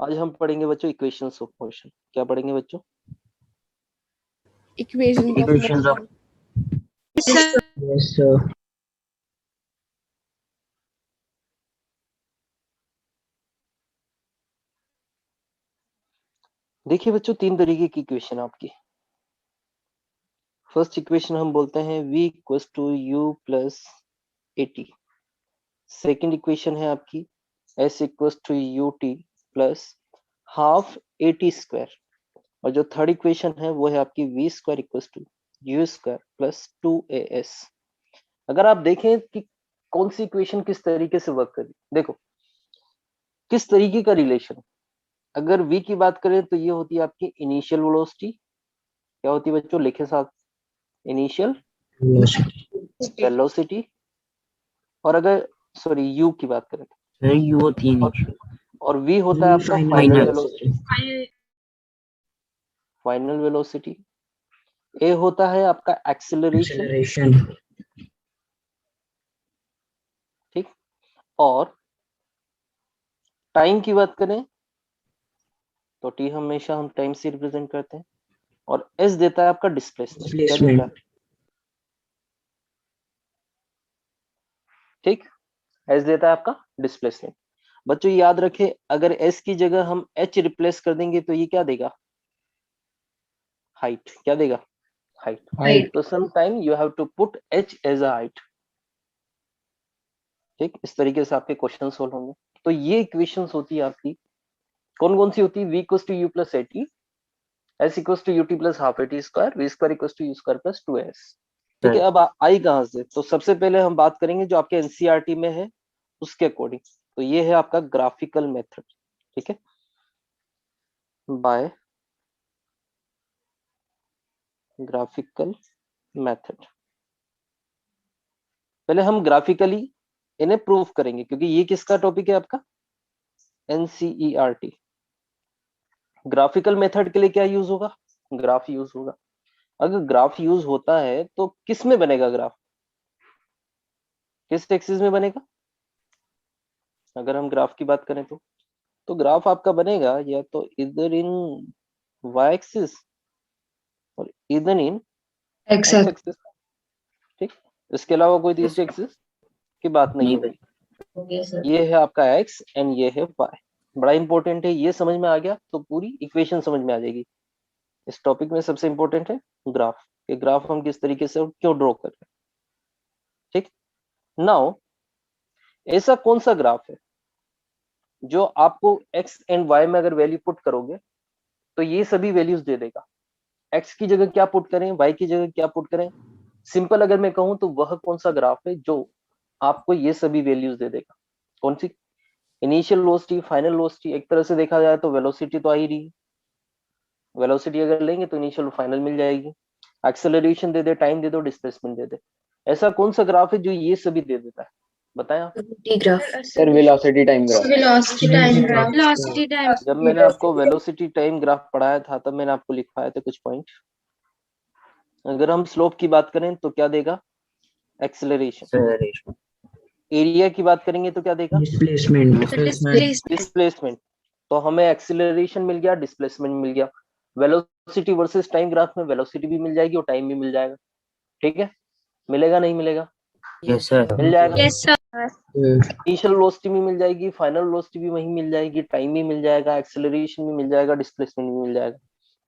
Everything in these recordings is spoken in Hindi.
आज हम पढ़ेंगे बच्चों इक्वेशंस ऑफ मोशन। क्या पढ़ेंगे बच्चों? Equations of yes sir. देखिए बच्चों, तीन तरीके की इक्वेशन आपकी। फर्स्ट इक्वेशन हम बोलते हैं v equals to u plus a t. Second equation है आपकी s equals to ut plus half a t square. और जो थर्ड इक्वेशन है वो है आपकी v square equals to u square plus 2as। अगर आप देखें कि कौन सी इक्वेशन किस तरीके से वर्क करी, देखो किस तरीके का रिलेशन। अगर v की बात करें तो ये होती है आपकी इनिशियल वेलोसिटी। क्या होती है बच्चों, लिखे साथ, इनिशियल Velocity. वेलोसिटी। और अगर सॉरी u की बात करें Sir, you होती है नीचे. और v होता है आपका final Final. Velocity. Final velocity. a होता है आपका एक्सेलरेशन, Acceleration. ठीक। और टाइम की बात करें तो t हमेशा हम टाइम से रिप्रेजेंट करते हैं। और s देता है आपका डिस्प्लेसमेंट। क्या देता है? Displacement. ठीक, s देता है आपका डिस्प्लेसमेंट। बच्चों याद रखें, अगर s की जगह हम h रिप्लेस कर देंगे तो ये क्या देगा? हाइट। क्या देगा? हाइट। Height. तो some time you have to put h as a height. ठीक, इस तरीके से आपके क्वेश्चन सोल्व होंगे। तो ये इक्वेशंस होती है आपकी, कौन कौन सी होती है? v equals to u plus a t, s equals to ut plus half a t square, v square equals to u square plus 2s। ठीक है, अब आई कहां से? तो सबसे पहले हम बात करेंगे जो आपके एनसीईआरटी में है उसके अकॉर्डिंग। तो ये है आपका ग्राफिकल मेथड। ठीक है, बाय ग्राफिकल मेथड। पहले हम ग्राफिकली इन्हें प्रूव करेंगे, क्योंकि ये किसका टॉपिक है आपका? एनसीईआरटी। ग्राफिकल मेथड के लिए क्या यूज होगा? ग्राफ यूज होगा। अगर ग्राफ यूज होता है तो किस में बनेगा ग्राफ? किस एक्सिस में बनेगा? अगर हम ग्राफ की बात करें तो ग्राफ आपका बनेगा या तो इधर इन y एक्सिस और इधर इन x Exact. एक्सिस। ठीक, इसके अलावा कोई तीसरी एक्सिस की बात नहीं होगी। Okay sir. ये है आपका x एंड ये है y। बड़ा इंपॉर्टेंट है, ये समझ में आ गया तो पूरी इक्वेशन समझ में आ जाएगी। इस टॉपिक में सबसे इंपॉर्टेंट है ग्राफ, कि ग्राफ हम किस तरीके से और क्यों ड्रॉ कर रहे हैं। ठीक, नाउ ऐसा कौन सा ग्राफ है जो आपको x एंड y में अगर वैल्यू पुट करोगे तो ये सभी वैल्यूज दे देगा? x की जगह क्या पुट करें, y की जगह क्या पुट करें? सिंपल अगर मैं कहूं तो वह कौन सा ग्राफ है जो आपको ये सभी वैल्यूज दे देगा? कौन सी? Initial velocity, final velocity. एक तरह से देखा जाए तो वेलोसिटी तो आ ही रही है। वेलोसिटी अगर लेंगे तो इनिशियल फाइनल मिल जाएगी। एक्सेलरेशन दे दे, टाइम दे दो, डिस्प्लेसमेंट दे दे। ऐसा कौन सा ग्राफ है जो ये सभी दे देता है? बताएं आप। T graph. Sir velocity time graph. Velocity time graph. Velocity time. जब मैंने आपको वेलोसिटी टाइम ग्राफ पढ़ाया था तब मैंने आपको लिखवाए थे कुछ पॉइंट। अगर हम स्लोप की बात करें तो क्या देगा? एक्सेलरेशन। Acceleration. एरिया की बात करेंगे तो क्या देगा? Displacement. डिस्प्लेसमेंट। तो हमें एक्सेलरेशन मिल गया, डिस्प्लेसमेंट मिल गया। वेलोसिटी वर्सेस टाइम ग्राफ में वेलोसिटी भी मिल जाएगी और टाइम भी मिल जाएगा। ठीक है, मिलेगा नहीं मिलेगा? Yes sir. मिल जाएगा। Yes sir. इनिशियल वेलोसिटी भी मिल जाएगी, फाइनल वेलोसिटी भी वही मिल जाएगी, टाइम भी मिल जाएगा, एक्सेलरेशन भी मिल जाएगा, डिस्प्लेसमेंट भी मिल जाएगा।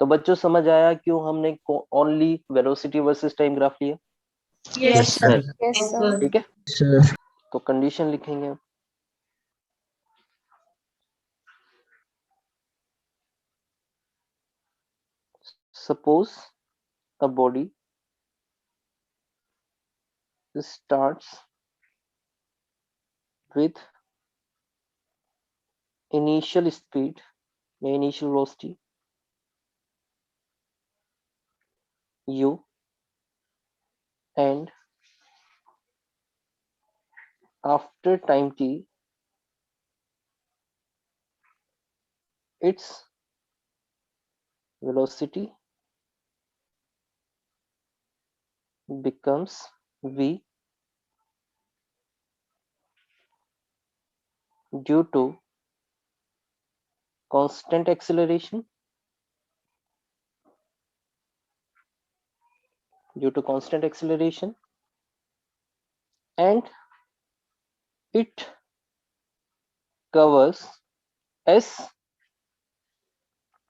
तो बच्चों समझ आया क्यों हमने only velocity versus time graph लिया? Yes sir. Yes sir. ठीक है, Sir. तो कंडीशन लिखेंगे अब। Suppose a body starts with initial speed, initial velocity u, and after time t its velocity becomes v due to constant acceleration, due to constant acceleration, and it covers s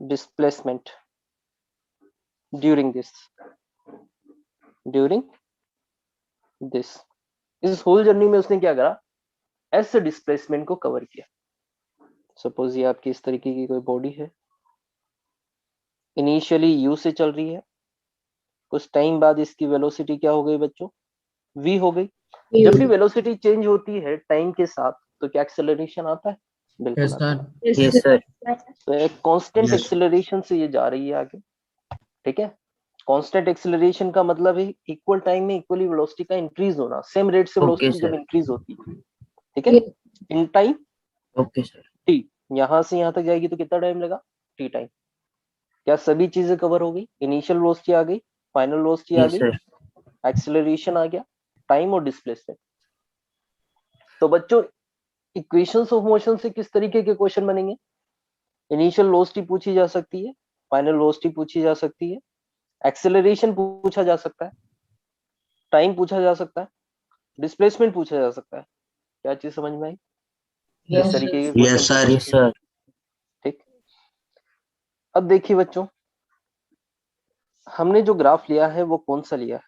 displacement during this इस होल जर्नी में उसने क्या करा, एस डिस्प्लेसमेंट को कवर किया। सपोज ये आपकी इस तरीके की कोई बॉडी है, इनिशियली यू से चल रही है, कुछ टाइम बाद इसकी वेलोसिटी क्या हो गई बच्चों, v हो गई। जब भी वेलोसिटी चेंज होती है टाइम के साथ तो क्या एक्सेलरेशन आता है, बिल्कुल आता है। Yes, sir. तो एक कांस्टेंट Yes. एक्सेलरेशन से ये जा रही है आगे, ठीक है। कांस्टेंट एक्सेलरेशन का मतलब है इक्वल टाइम में इक्वली वेलोसिटी का इंक्रीज होना, सेम रेट से वेलोसिटी जब sir. इंक्रीज होती है, ठीक है, in time Okay, sir. t, यहां से यहां तक जाएगी तो कितना टाइम लगा, t टाइम। क्या सभी चीजें कवर हो गई, इनिशियल वेलोसिटी आ गई, फाइनल वेलोसिटी आ Yes, गई, sir. एक्सेलरेशन आ गया, टाइम और डिस्प्लेसमेंट। तो बच्चों इक्वेशंस ऑफ मोशन से किस तरीके के क्वेश्चन बनेंगे, इनिशियल वेलोसिटी पूछी जा सकती है, फाइनल वेलोसिटी पूछी जा सकती है, एक्सेलरेशन पूछा जा सकता है, टाइम पूछा जा सकता है, डिस्प्लेसमेंट पूछा जा सकता है। क्या चीज समझ में आई, Yes, इस तरीके sir. के question Yes, sir. Yes, sir. ठीक। अब देखिए बच्चों, हमने जो ग्राफ लिया है वो कौन सा लिया है,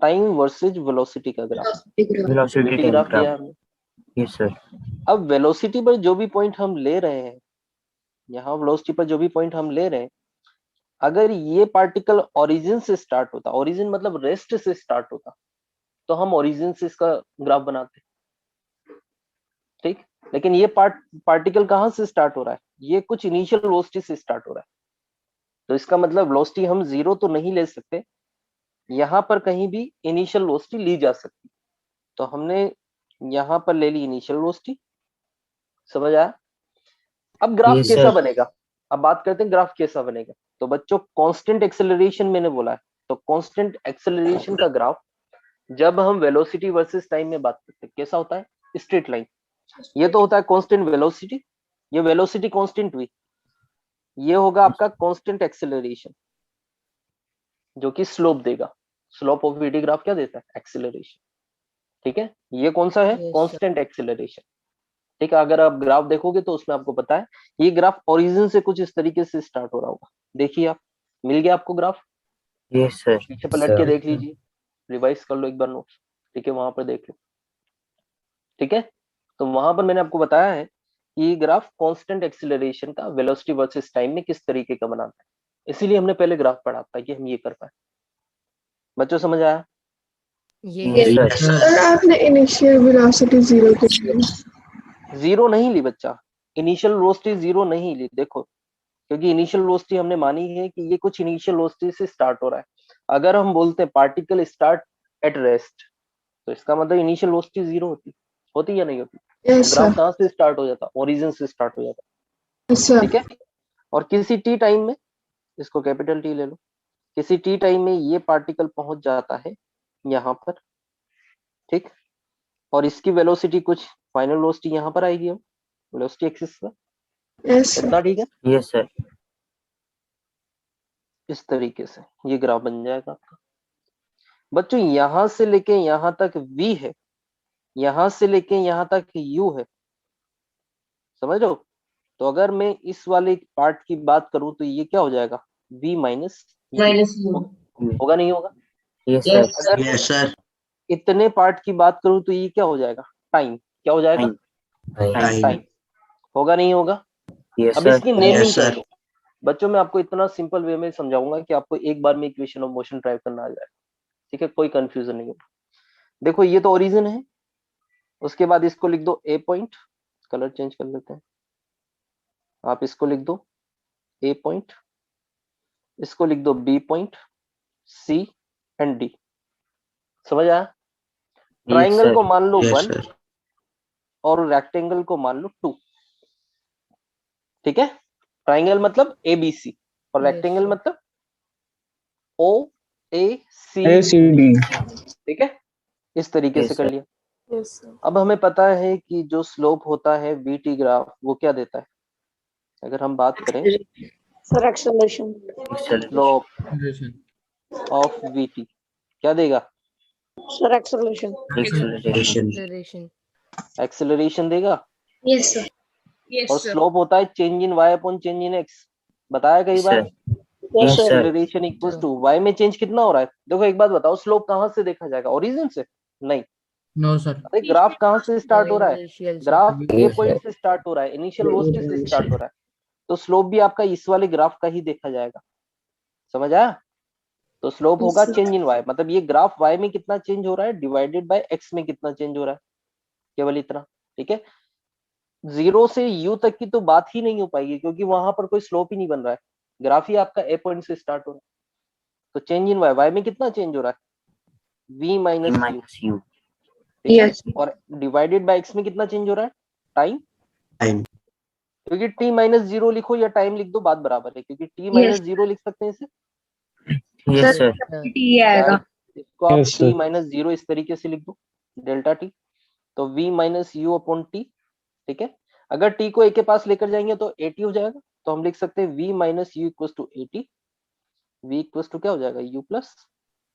टाइम वर्सेज वेलोसिटी का ग्राफ, Velocity time ग्राफ लिया graph. है हमने। Yes, sir. अब वेलोसिटी पर जो भी पॉइंट हम ले रहे हैं, यहाँ वेलोसिटी पर जो भी पॉइंट हम ले रहे हैं, अगर ये पार्टिकल ओरिजिन से स्टार्ट होता, ओरिजिन मतलब रेस्ट से स्टार्ट होता, तो हम ओरिजिन से इसका ग्राफ बनाते, ठीक। लेकिन ये पार्टिकल कहाँ से स्टार्ट हो रहा है, ये कुछ इनिशियल वेलोसिटी से स्टार्ट हो रहा है, तो इसका मतलब वेलोसिटी हम जीरो तो नहीं ले सकते, यहाँ पर कहीं भी इनिशियल वेलोसिटी ली जा सकती, तो हमने यहाँ पर ले ली इनिशियल वेलोसिटी। समझ आया। अब ग्राफ Yes, कैसा sir. बनेगा, अब बात करते हैं ग्राफ कैसा बनेगा। तो बच्चों कांस्टेंट एक्सेलरेशन मैंने बोला है, तो कांस्टेंट एक्सेलरेशन का ग्राफ जब हम वेलोसिटी वर्सेस टाइम में बात करते हैं कैसा होता है, स्ट्रेट लाइन। ये तो होता है कांस्टेंट वेलोसिटी, ये वेलोसिटी कांस्टेंट हुई, ये होगा आपका कांस्टेंट एक्सेलरेशन जो कि स्लोप देगा। स्लोप ऑफ वीडी ग्राफ क्या देता है, एक्सेलरेशन, ठीक है। ये कौन सा है, कांस्टेंट एक्सेलरेशन, ठीक है। अगर आप ग्राफ देखोगे तो उसमें आपको पता है ये ग्राफ ओरिजिन से कुछ इस तरीके से स्टार्ट हो रहा होगा। देखिए आप, मिल गया आपको ग्राफ, Yes, sir. पीछे पलट के देख लीजिए, रिवाइज कर लो एक बार नोट्स, ठीक है, वहां पर देख लो, ठीक है। तो वहां पर मैंने आपको बताया है कि ये ग्राफ कांस्टेंट एक्सेलरेशन का वेलोसिटी वर्सेस टाइम में किस तरीके का बनाता है, इसीलिए हमने पहले ग्राफ पढ़ा था कि हम ये कर पाए। बच्चों समझ आया, Yes, sir. सर आपने इनिशियल वेलोसिटी जीरो की थी। जीरो नहीं ली बच्चा, इनिशियल वेलोसिटी जीरो नहीं ली, देखो, क्योंकि इनिशियल वेलोसिटी हमने मानी है कि ये कुछ इनिशियल वेलोसिटी से स्टार्ट हो रहा है। अगर हम बोलते हैं पार्टिकल स्टार्ट एट रेस्ट, तो इसका मतलब इनिशियल वेलोसिटी जीरो होती या नहीं होती। Yes graph sir. कहाँ से स्टार्ट हो जाता, ओरिजिन से स्टार्ट हो जाता, यस सर। ठीक है। और किसी टी टाइम में, इसको कैपिटल टी ले लो, किसी टी टाइम में ये पार्टिकल पहुंच जाता है यहाँ पर, ठीक। और इसकी वेलोसिटी कुछ फाइनल वेलोसिटी यहाँ पर आएगी, वेलोसिटी एक्सिस पर, यस सर। इतना ठीक है। Yes, sir. इस तरीके से ये ग्राफ बन जाएगा आपका। बच्चों यहां से लेके यहां तक v है, यहां से लेके यहां तक u है, समझ रहे हो। तो अगर मैं इस वाले पार्ट की बात करूं तो ये क्या हो जाएगा, v माइनस Minus होगा नहीं होगा। Yes, sir. अगर Yes, sir. इतने पार्ट की बात करूं तो ये क्या हो जाएगा, टाइम, क्या हो जाएगा, Time. टाइम, होगा नहीं होगा। Yes, अब sir. इसकी नेमिंग Yes, कर sir. दो। बच्चों मैं आपको इतना सिंपल वे में समझाऊंगा कि आपको एक बार में इक्वेशन ऑफ मोशन ड्राइव करना आ जाए, ठीक है, कोई कंफ्यूजन नहीं होगा। देखो ये तो ओरिजिन है, उसके बाद इसको लिख दो ए पॉइंट, कलर चेंज कर लेते हैं, आप इसको लिख दो ए पॉइंट, इसको लिख दो B point, C and D. समझ आया। Yes, triangle sir. को मान लो Yes, 1 sir. और रेक्टेंगल को मान लो 2, ठीक है। ट्राइंगल मतलब एबीसी और रेक्टेंगल मतलब ओ ए सी डी, ठीक है। इस तरीके Yes, से कर sir. लिया। अब हमें पता है कि जो स्लोप होता है वीटी ग्राफ वो क्या देता है, अगर हम बात करें sir acceleration slope of VT क्या देगा? Sir acceleration Acceleration. एक्सेलरेशन देगा। यस सर और स्लोप होता है change in y upon change in x, बताया कई बार। Yes sir acceleration equals to y में चेंज कितना हो रहा है। देखो एक बात बताओ, स्लोप कहाँ से देखा जाएगा? ओरिजिन से नहीं। नो सर अरे ग्राफ कहाँ से स्टार्ट हो रहा है? Initial से। Graph A Yes, point sir. से स्टार्ट हो रहा है, इनिशियल वेलोसिटी से स्टार्ट हो रहा है। तो स्लोप भी आपका इस वाले ग्राफ का ही देखा जाएगा। समझ आया? तो स्लोप होगा चेंज इन y, मतलब ये ग्राफ y में कितना चेंज हो रहा है डिवाइडेड बाय x में कितना चेंज हो रहा है, केवल इतना। ठीक है, 0 से u तक की तो बात ही नहीं हो पाएगी क्योंकि वहां पर कोई स्लोप ही नहीं बन रहा है, ग्राफ ही आपका ए पॉइंट से स्टार्ट हो रहा है। तो चेंज इन y में कितना चेंज हो रहा है? v minus u। ठीक है, और डिवाइडेड बाय x में कितना चेंज हो रहा है? टाइम। क्योंकि t माइनस 0 लिखो या टाइम लिख दो, बात बराबर है, क्योंकि t माइनस 0 लिख सकते हैं इसे। Yes, sir. ये आएगा इसको आप t माइनस 0 इस तरीके से लिख दो, डेल्टा t। तो v minus u upon t। ठीक है, अगर t को a के पास लेकर जाएंगे तो 80 हो जाएगा, तो हम लिख सकते हैं v minus u equals to 80। v equals टू क्या हो जाएगा? u plus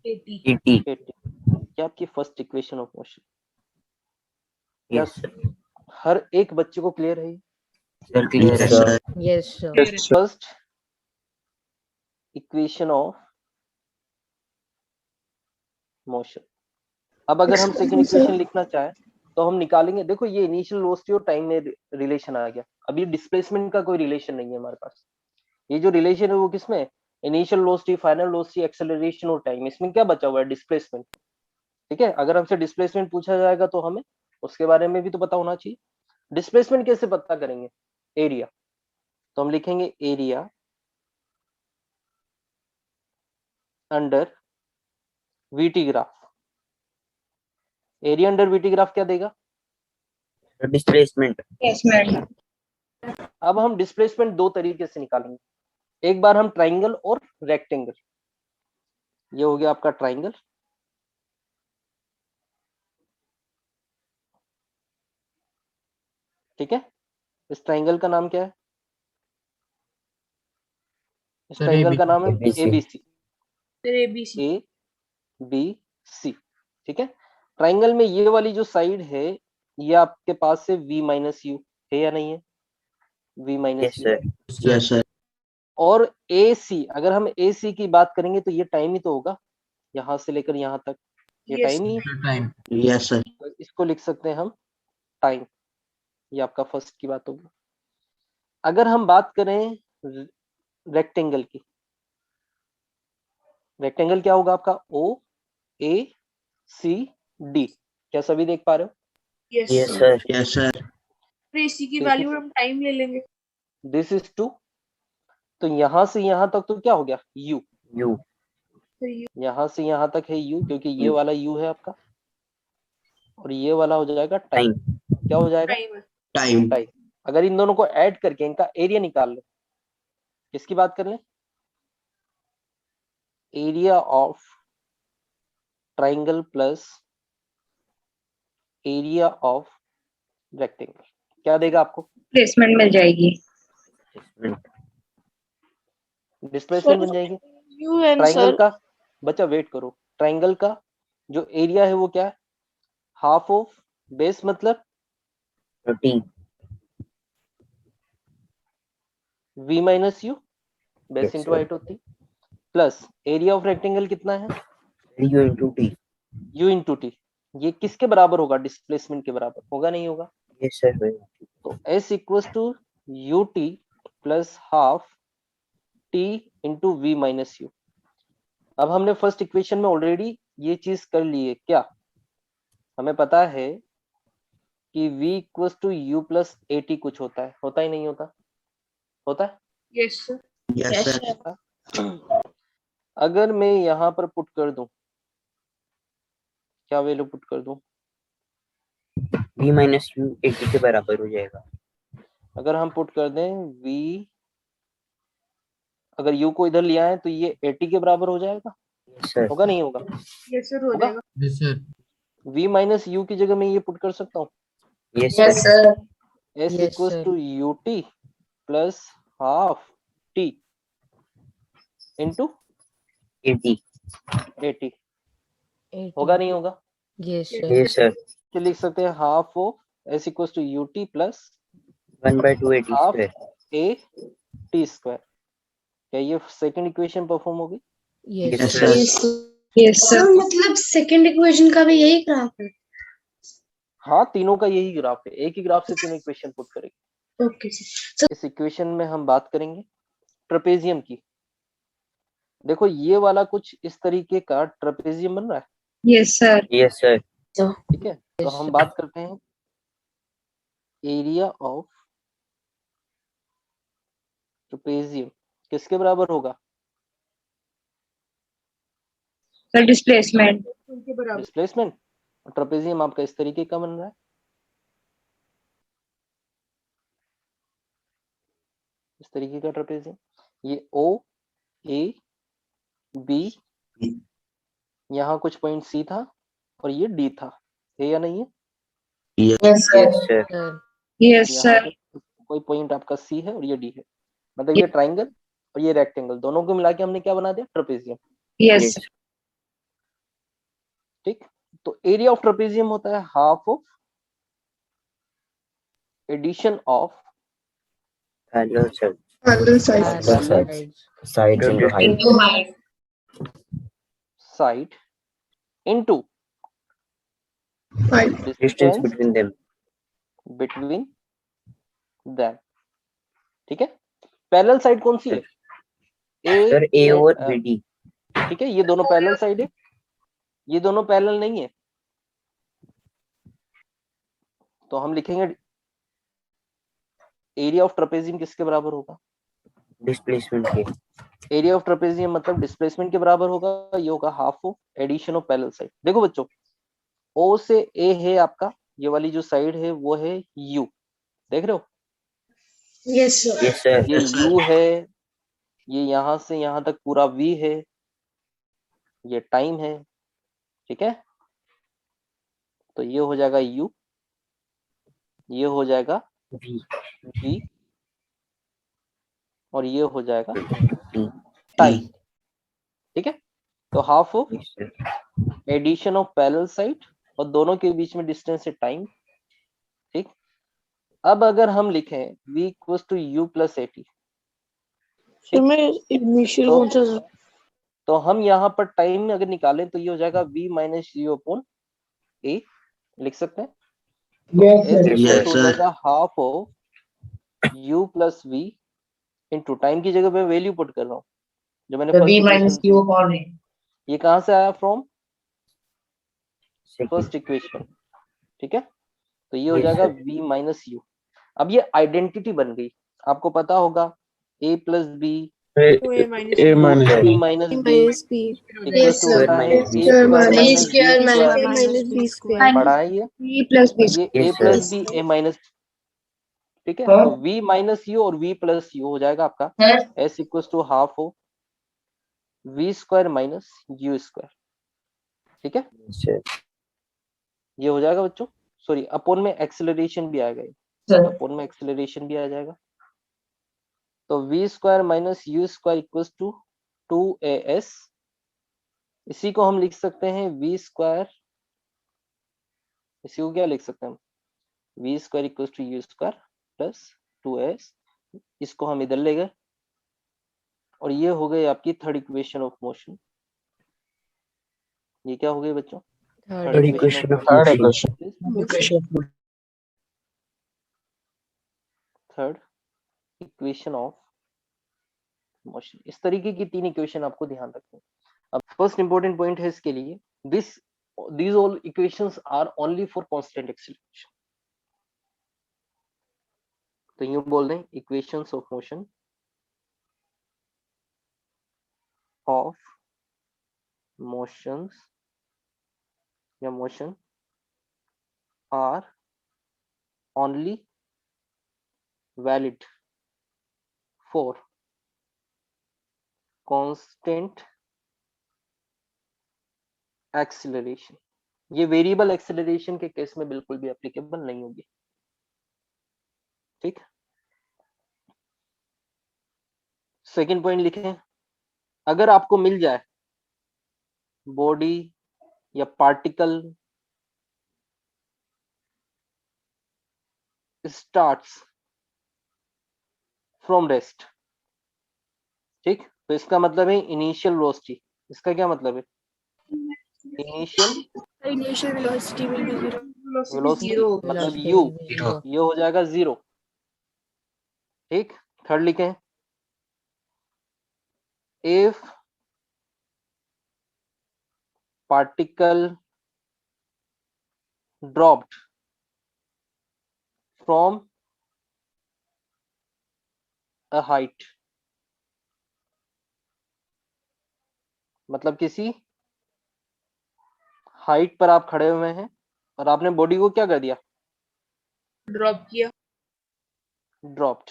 80. 80। क्या आपकी first equation of motion? Yes, sir. हर एक बच्चे को क्लियर है? Sir, clear, sir. Yes, sir. First equation of motion. अब अगर हम सेकंड इक्वेशन लिखना चाहें तो हम निकालेंगे। देखो ये इनिशियल वेलोसिटी और टाइम में रिलेशन आ गया, अभी डिस्प्लेसमेंट का कोई रिलेशन नहीं है हमारे पास। ये जो रिलेशन है वो किसमें? Initial velocity, final velocity, acceleration और टाइम। इसमें क्या बचा हुआ है? डिस्प्लेसमेंट। ठीक है, अगर हमसे डिस्प्लेसमेंट पूछा जाएगा तो हमें उसके बारे में भी तो पता होना चाहिए। डिस्प्लेसमेंट कैसे पता करेंगे? एरिया। तो हम लिखेंगे area under VT graph. Area under VT graph क्या देगा? Displacement. यस मैम अब हम डिस्प्लेसमेंट दो तरीके से निकालेंगे। एक बार हम ट्राइंगल और रेक्टेंगल, ये हो गया आपका ट्राइंगल, ठीक है। इस ट्राइंगल का नाम क्या है? इस Sir, ट्राइंगल का ABC. नाम है ABC. ABC. A B C. ठीक है, ट्राइंगल में ये वाली जो साइड है ये आपके पास से v माइनस यू है या नहीं है? v minus Yes, you. sir. Yes, sir. और ए सी, अगर हम ए सी की बात करेंगे तो ये टाइम ही तो होगा, यहाँ से लेकर यहाँ तक ये टाइम ही है। Time. Yes, sir. तो इसको लिख सकते हैं हम टाइम। ये आपका फर्स्ट की बात होगी। अगर हम बात करें रेक्टेंगल की, रेक्टेंगल क्या होगा आपका? ओ ए सी डी। क्या सभी देख पा रहे हो? Yes, sir. Yes, sir. AC की वैल्यू हम टाइम ले लेंगे दिस इज 2। तो यहां से यहां तक तो क्या हो गया? u। U. यहां से यहां तक है u, क्योंकि ये वाला u है आपका, और ये वाला हो जाएगा टाइम। Time. क्या हो जाएगा? Time. टाइम। अगर इन दोनों को ऐड करके इनका एरिया निकाल ले, किसकी बात कर ले? Area of triangle plus area of rectangle क्या देगा आपको? प्लेसमेंट मिल जाएगी Displacement. डिस्प्लेसमेंट बन जाएगी। ट्राइंगल का, बच्चा वेट करो, ट्राइंगल का जो एरिया है वो क्या है? हाफ ऑफ बेस, मतलब 30. v minus you, base Yes, into sir. Height होती, प्लस एरिया ऑफ रेक्टेंगल कितना है? U into T. u into T. ये किसके बराबर होगा? डिस्प्लेसमेंट के बराबर होगा, नहीं होगा? Yes, sir. तो s equals to u t plus half t into v minus u. अब हमने फर्स्ट इक्वेशन में ऑलरेडी ये चीज कर ली है। क्या हमें पता है कि v equals to u plus a t कुछ होता है, होता ही नहीं होता? होता है? Yes sir Yes, sir. अगर मैं यहाँ पर पुट कर दूं, क्या वैल्यू पुट कर दूं? V minus U 80 के बराबर हो जाएगा. अगर हम पुट कर दें v, अगर u को इधर लिया है तो ये 80 के बराबर हो जाएगा, Yes, sir. होगा नहीं होगा? यस सर हो होगा? जाएगा Yes, sir. v minus you की जगह मैं ये पुट कर सकता हूँ, Yes, sir. Sir s Yes, equals sir. To u t plus half t into 80. 80 होगा नहीं होगा? Yes, sir. Yes, sir. तो लिख सकते हैं half of s equal to u t plus 1/2 half square. A t square. क्या ये सेकंड इक्वेशन परफॉर्म होगी? Yes, Yes, sir. sir. Yes, sir. मतलब सेकंड इक्वेशन का भी यही ग्राफ है? हाँ, तीनों का यही ग्राफ है, एक ही ग्राफ से तीनों इक्वेशन पुट करेंगे। Okay sir. इस इक्वेशन में हम बात करेंगे ट्रेपेजियम की। देखो ये वाला कुछ इस तरीके का ट्रेपेजियम बन रहा है, Yes, sir. Yes, sir. ठीक है। तो Yes, हम sir. बात करते हैं एरिया ऑफ ट्रेपेजियम किसके बराबर होगा? The displacement. डिस्प्लेसमेंट। ट्रेपेजियम आपका इस तरीके का बन रहा है, इस तरीके का ट्रेपेजियम। ये ओ ए बी, यहाँ कुछ पॉइंट सी था और ये डी था, है या नहीं है? Yes, sir. Sir. Yes, यहाँ sir. पे कोई पॉइंट आपका सी है और ये डी है, मतलब ये ट्राइंगल और ये रेक्टेंगल दोनों को मिला के हमने क्या बना दिया? ट्रेपेजियम। Yes, Yes. sir. ठीक। तो एरिया ऑफ ट्रेपेजियम होता है half of addition of Parallel side. Parallel side. Parallel Side. sides. Side into height. Side into Height. Distance distance between them. Between them, ठीक है। पैरेलल साइड कौन सी है? Sir, A over BD. ठीक है, ये दोनों पैरेलल साइड है, ये दोनों पैरेलल नहीं है, तो हम लिखेंगे एरिया ऑफ ट्रेपेजियम किसके बराबर होगा? Displacement के. एरिया ऑफ ट्रेपेजियम मतलब डिस्प्लेसमेंट के बराबर होगा, ये होगा half of addition of parallel side. देखो बच्चों, ओ से ए है आपका, ये वाली जो साइड है वो है यू, देख रहे हो? Yes sir. Yes, sir. ये यू है, ये यहां से यहां तक पूरा वी है, ये टाइम है, ठीक है। तो ये हो जाएगा यू, ये हो जाएगा V. वी, और ये हो जाएगा T. टाइम, ठीक है। तो half of Yes, sir. Addition of parallel side और दोनों के बीच में डिस्टेंस है टाइम, ठीक। अब अगर हम लिखें v equals to u plus a t, initial तो- कौन सा सर? तो हम यहाँ पर टाइम अगर निकालें तो ये हो जाएगा v minus u upon a, लिख सकते हैं। Yes, S sir. Equal Yes, to हो sir. जाएगा half of u plus v into time की जगह पे वैल्यू पुट कर रहा हूँ जो मैंने ये कहाँ से आया? From Second. फर्स्ट इक्वेशन, ठीक है। तो ये हो Yes, जाएगा sir. v minus u. अब ये आइडेंटिटी बन गई, आपको पता होगा a plus b A minus c B. Minus A b minus B. Equal to Square होता है minus a B square square. Minus b square square. A minus B square. पढ़ा है ये, B plus B. ये Yes, a sir. Plus b a minus, ठीक है। तो v माइनस यू और v प्लस यू हो जाएगा आपका s equal to half of v square minus u square, ठीक है। Yes, sir. ये हो जाएगा बच्चों, सॉरी अपोन में एक्सेलरेशन भी आएगा, अपोन में एक्सेलरेशन भी आ जाएगा। तो v square minus u square equals to 2as, इसी को हम लिख सकते हैं v स्क्वायर, इसी को क्या लिख सकते हैं हम? v square equals to u square plus 2as, इसको हम इधर ले गए और ये हो गई आपकी थर्ड इक्वेशन ऑफ मोशन। ये क्या हो गई बच्चों? Third equation of Third motion. equation. Third equation of motion. इस तरीके की तीन इक्वेशन आपको ध्यान रखनी है। अब फर्स्ट इंपॉर्टेंट पॉइंट है इसके लिए, these all equations are only for constant acceleration। तो यूं बोल दें equations of motion of motions या motion are only valid for constant acceleration. ये वेरिएबल एक्सीलरेशन के केस में बिल्कुल भी एप्लीकेबल नहीं होगी, ठीक। सेकंड पॉइंट लिखें, अगर आपको मिल जाए बॉडी या पार्टिकल स्टार्ट्स फ्रॉम रेस्ट, ठीक, तो इसका मतलब है इनिशियल वेलोसिटी। इसका क्या मतलब है? Initial Initial velocity will be zero. Velocity मतलब Velocity u, will be zero. ये हो जाएगा 0, ठीक। थर्ड लिखें, if particle dropped from a height, मतलब किसी हाइट पर आप खड़े हुए हैं और आपने बॉडी को क्या कर दिया? ड्रॉप किया। ड्रॉप्ड,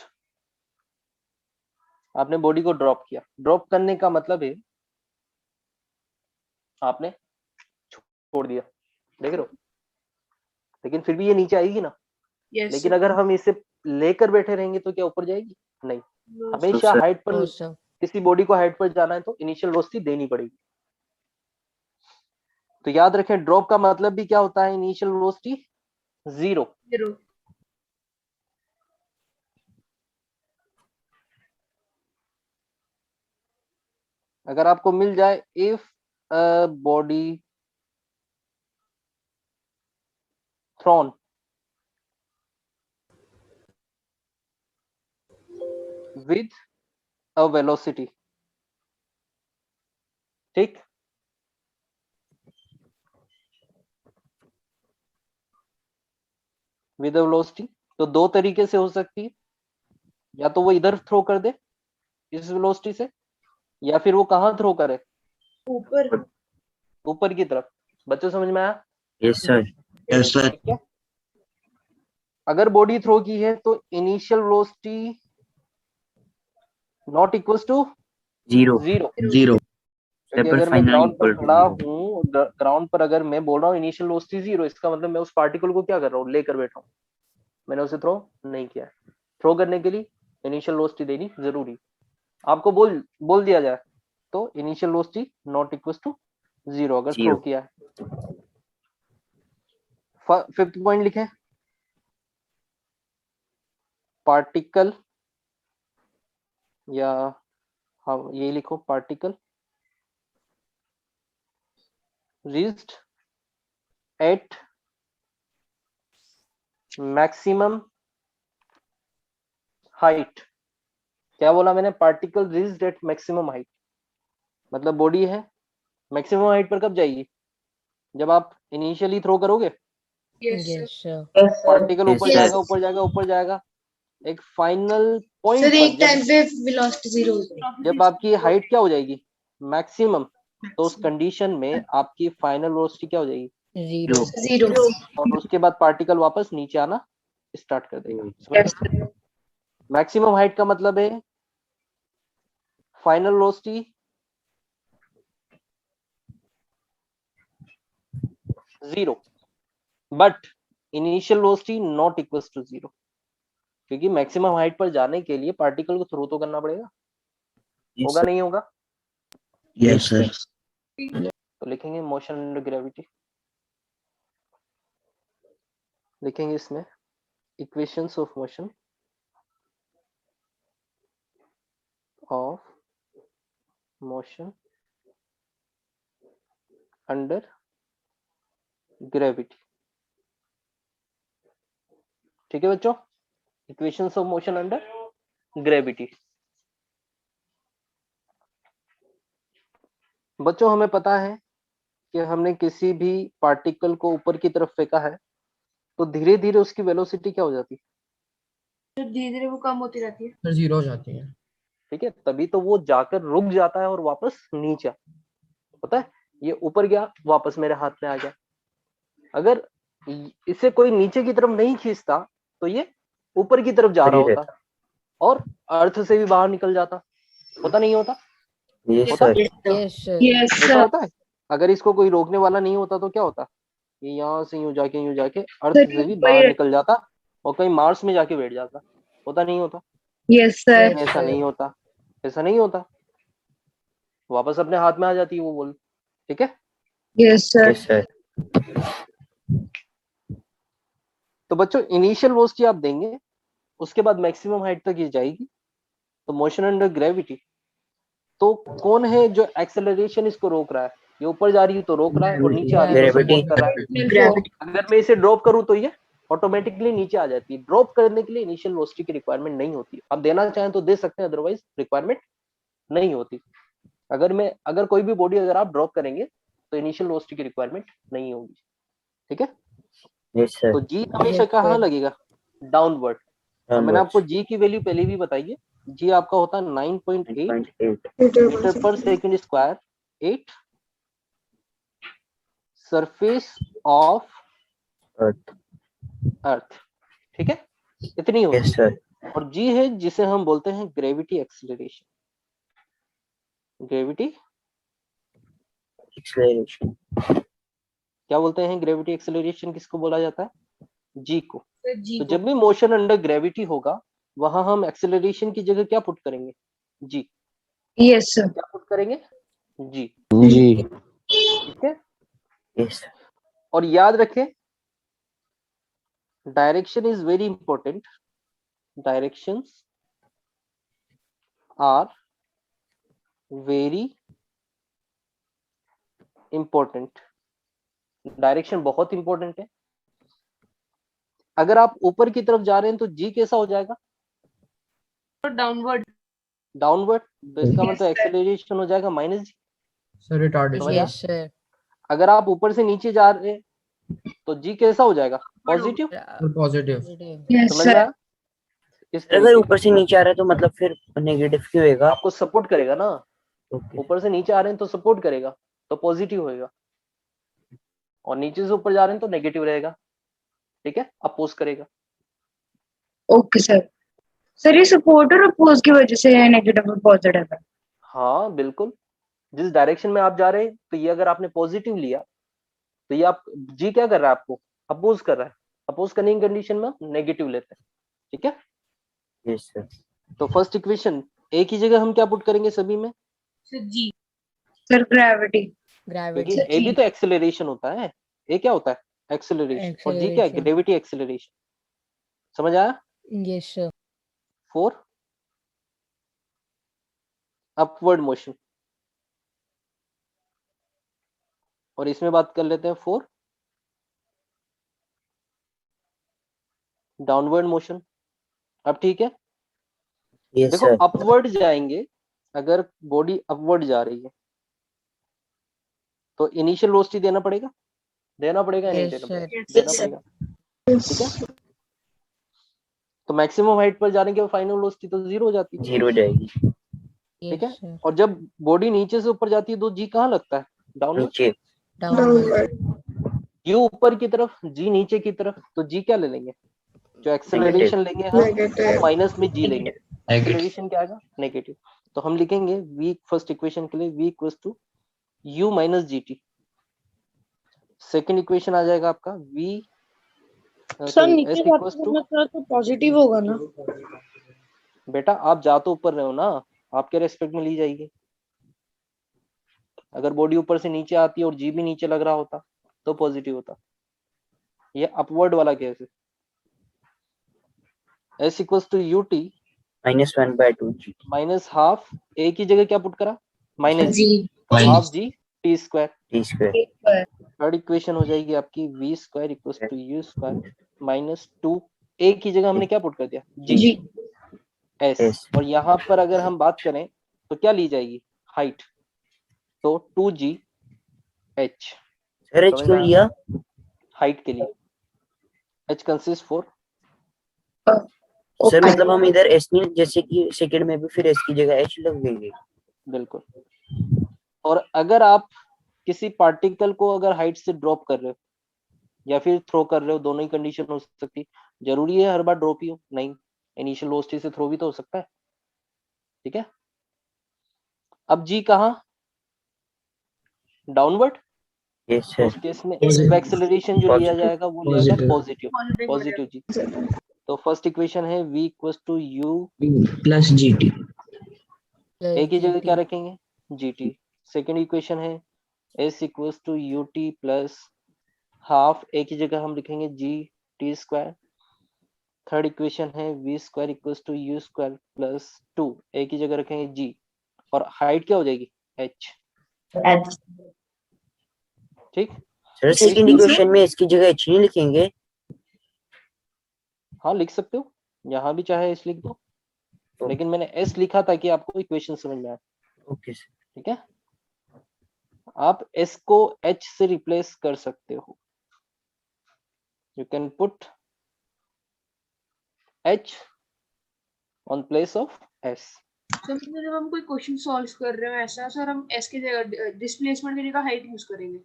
आपने बॉडी को ड्रॉप किया। ड्रॉप करने का मतलब है आपने छोड़ दिया, देख रहे हो, लेकिन फिर भी ये नीचे आएगी ना। लेकिन अगर हम इसे लेकर बैठे रहेंगे तो क्या ऊपर जाएगी? नहीं, हमेशा sir. हाइट पर, No, sir. किसी बॉडी को हाइट पर जाना है तो इनिशियल वेलोसिटी देनी पड़ेगी। तो याद रखें, ड्रॉप का मतलब भी क्या होता है? Initial velocity 0। अगर आपको मिल जाए if a body thrown with a velocity, ठीक, विद अ वेलोसिटी, तो दो तरीके से हो सकती है। या तो वो इधर थ्रो कर दे इस वेलोसिटी से, या फिर वो कहाँ थ्रो करे? ऊपर। ऊपर की तरफ। बच्चों समझ में आया? Yes, sir. Yes sir. ठीक है। अगर बॉडी थ्रो की है तो initial velocity not equals to Zero. 0, zero. क्योंकि Double अगर मैं final ग्राउंड पर equal to खड़ा zero. हूँ, ग्राउंड पर अगर मैं बोल रहा हूँ इनिशियल वेलोसिटी 0, इसका मतलब मैं उस पार्टिकल को क्या कर रहा हूँ? लेकर बैठा हूँ, मैंने उसे थ्रो नहीं किया है। थ्रो करने के लिए इनिशियल वेलोसिटी देनी जरूरी। आपको बोल दिया जाए तो initial velocity not equals to 0 अगर थ्रो Zero. किया है। फिफ्थ पॉइंट लिखें, पार्टिकल, या हाँ ये लिखो, particle reached eight maximum height. क्या बोला मैंने? Particle reached eight maximum height, मतलब बॉडी है, मैक्सिमम हाइट पर कब जाएगी? जब आप इनिशियली थ्रो करोगे, Yes, sir. पार्टिकल Yes, ऊपर sir. जाएगा, ऊपर जाएगा, ऊपर जाएगा, एक फाइनल पॉइंट सर पर एक टाइम पे वेलोसिटी 0 हो जाएगी। जब आपकी हाइट क्या हो जाएगी? मैक्सिमम, तो उस कंडीशन में आपकी फाइनल वेलोसिटी क्या हो जाएगी? Zero. 0। और उसके बाद पार्टिकल वापस नीचे आना स्टार्ट कर देगा। मैक्सिमम हाइट का मतलब है final velocity 0, but initial velocity not equals to 0, क्योंकि मैक्सिमम हाइट पर जाने के लिए पार्टिकल को थ्रो तो करना पड़ेगा। Yes, होगा sir. नहीं होगा? Yes sir. तो लिखेंगे मोशन अंडर ग्रेविटी, लिखेंगे इसमें equations of motion under gravity. ठीक है बच्चों, equations of motion under gravity. बच्चों हमें पता है कि हमने किसी भी पार्टिकल को ऊपर की तरफ फेंका है तो धीरे धीरे उसकी वेलोसिटी क्या हो जाती है? धीरे धीरे वो कम होती रहती है। सर जीरो हो जाती है। ठीक है, तभी तो वो जाकर रुक जाता है और वापस नीचे होता है। ये ऊपर गया, वापस मेरे हाथ में आ गया। अगर इसे कोई नीचे की तरफ नहीं खींचता तो ये ऊपर की तरफ जा रहा होता और अर्थ से भी बाहर निकल जाता। होता नहीं होता? Yes, होता? sir. Yes, sir. ऐसा होता है। अगर इसको कोई रोकने वाला नहीं होता तो क्या होता? ये यहाँ से यूं जाके अर्थ से भी बाहर निकल जाता और कहीं मार्स में जाके बैठ जाता। होता नहीं होता? यस Yes, ऐसा sir. नहीं होता। ऐसा नहीं होता, वापस अपने हाथ में आ जाती है वो बॉल। ठीक है, यस सर। Yes sir. तो बच्चों इनिशियल वेलोसिटी आप देंगे, उसके बाद मैक्सिमम हाइट तक ये जाएगी। तो मोशन अंडर ग्रेविटी, तो कौन है जो एक्सेलरेशन इसको रोक रहा है? ये ऊपर जा रही है तो रोक रहा है, और नीचे आ रही है तो Gravity. सपोर्ट कर रहा है। ग्रेविटी। अगर मैं इसे ड्रॉप करूं तो ये ऑटोमेटिकली नीचे आ जाती है। ड्रॉप करने के लिए इनिशियल वेलोसिटी की रिक्वायरमेंट नहीं होती। आप देना चाहें तो दे सकते हैं, अदरवाइज रिक्वायरमेंट नहीं होती। अगर कोई भी बॉडी अगर आप ड्रॉप करेंगे तो इनिशियल वेलोसिटी की रिक्वायरमेंट नहीं होगी। ठीक है, यस सर। तो जी हमेशा कहाँ लगेगा? डाउनवर्ड। और मैंने आपको जी की वैल्यू पहले भी बताई है। जी आपका होता है 9.8 मीटर पर second square, 8 surface of earth. ठीक है, इतनी होती यस है। सर। और जी है जिसे हम बोलते हैं ग्रेविटी एक्सीलरेशन। Gravity acceleration. क्या बोलते हैं? ग्रेविटी एक्सीलरेशन किसको बोला जाता है? जी को। जी तो जब भी मोशन अंडर ग्रेविटी होगा, वहां हम एक्सीलरेशन की जगह क्या पुट करेंगे? जी। Yes sir. क्या पुट करेंगे? जी। जी। ठीक है, यस। और याद रखें direction is very important. Directions are very important. Direction बहुत इंपॉर्टेंट है। अगर आप ऊपर की तरफ जा रहे हैं तो जी कैसा हो जाएगा? डाउनवर्ड। डाउनवर्ड। तो इसका Yes, मतलब sir. एक्सेलरेशन हो जाएगा माइनस जी। Sir retardation. समझ आया? Yes, sir. अगर आप ऊपर से नीचे जा रहे हैं तो जी कैसा हो जाएगा? पॉजिटिव। पॉजिटिव। यस समझ में सर। आया? इस अगर तरीके ऊपर से नीचे आ रहा है तो मतलब फिर नेगेटिव क्यों होगा? आपको सपोर्ट करेगा ना। ओके। ऊपर से नीचे आ रहे हैं तो सपोर्ट करेगा, तो पॉजिटिव होएगा। और नीचे से ऊपर जा रहे हैं तो नेगेटिव रहेगा। ठीक है, अपोज करेगा। Okay sir. सर ये सपोर्ट और अपोज की वजह से नेगेटिव और पॉजिटिव है। हाँ बिल्कुल, जिस डायरेक्शन में आप जा रहे हैं, तो ये अगर आपने पॉजिटिव लिया तो ये आप जी क्या कर रहा है? आपको अपोज कर रहा है। अपोज करने की कंडीशन में नेगेटिव लेते हैं। ठीक है, यस सर। तो फर्स्ट इक्वेशन ए की जगह हम क्या पुट करेंगे सभी में? जी। Sir gravity. क्योंकि Gravity. ए भी तो एक्सेलरेशन होता है। ए क्या होता है? एक्सेलरेशन। और जी क्या है? Acceleration. Gravity acceleration. समझ आया? Yes, sir. 4 upward motion. और इसमें बात कर लेते हैं 4 डाउनवर्ड मोशन। अब ठीक है, यस देखो सर। अपवर्ड जाएंगे। अगर बॉडी अपवर्ड जा रही है तो इनिशियल वेलोसिटी देना पड़ेगा या नहीं Yes, देना sir. पड़ेगा? देना पड़ेगा। ठीक है, तो मैक्सिमम हाइट पर जाने के बाद फाइनल वेलोसिटी तो 0 हो जाती है। 0 हो जाएगी। ठीक Yes, है, sir. और जब बॉडी नीचे से ऊपर जाती है तो जी कहाँ लगता है? डाउनवर्ड। नीचे। डाउनवर्ड। यू ऊपर की तरफ, जी नीचे की तरफ, तो जी क्या ले लेंगे? जो एक्सेलरेशन लेंगे हम, वो नेगेटिव। माइनस में जी लेंगे। एक्सेलरेशन क्या आएगा? नेगेटिव। तो हम लिखेंगे v फर्स्ट इक्वेशन के लिए v equals to u minus g t. Second equation आ जाएगा आपका v सर नीचे s जाते इक्वल्स टू, समय थोड़ा तो पॉजिटिव होगा ना? बेटा आप जा तो ऊपर रहे हो ना, आपके रेस्पेक्ट में ली जाएगी। अगर बॉडी ऊपर से नीचे आती है और जी भी नीचे लग रहा होता तो पॉजिटिव होता। ये अपवर्ड वाला केस है। s equals to u t -1/2 g. Minus half a की जगह क्या पुट करा? Minus g. जी। Half g t square. T square. Third equation हो जाएगी आपकी v square equals to u square minus 2 a की जगह हमने क्या पुट कर दिया? g। जी। s। S। और यहाँ पर अगर हम बात करें तो क्या ली जाएगी? हाइट। तो 2g h। सर h क्यों लिया? हाइट के लिए h कंसिस्ट फॉर। सर मतलब हम इधर s नहीं, जैसे कि सेकंड में भी फिर s की जगह h लग देंगे। बिल्कुल। और अगर आप किसी पार्टिकल को अगर हाइट से ड्रॉप कर रहे हो या फिर थ्रो कर रहे हो, दोनों ही कंडीशन हो सकती। जरूरी है हर बार ड्रॉप ही हो? नहीं, इनिशियल वेलोसिटी से थ्रो भी तो हो सकता है। ठीक है, अब जी कहाँ? डाउनवर्ड। यस तो सर। उस केस में एक्सेलरेशन जो लिया जाएगा वो लिया जाएगा Positive. पॉजिटिव। Positive g. तो फर्स्ट इक्वेशन है v equals to u plus g t. plus a की जगह GT. क्या रखेंगे, GT. सेकेंड इक्वेशन है S equals to UT plus half, a की जगह हम लिखेंगे GT स्क्वायर. थर्ड इक्वेशन है V square equals to U square plus 2, a की जगह रखेंगे G और हाइट क्या हो जाएगी H. H. ठीक, सर सेकंड इक्वेशन में इसकी जगह h नहीं लिखेंगे? हाँ लिख सकते हो, यहाँ भी चाहे S लिख दो, लेकिन मैंने S लिखा ताकि आपको इक्वेशन समझ में आए. Okay sir. ठीक है, आप S को H से रिप्लेस कर सकते हो. You can put H on place of S. Sir जब हम कोई क्वेश्चन सॉल्व कर रहे हो ऐसा सर, हम एस की जगह डिस्प्लेसमेंट की जगह हाइट यूज करेंगे.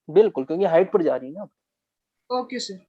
बिल्कुल, क्योंकि हाइट पर जा रही है ना. Okay sir.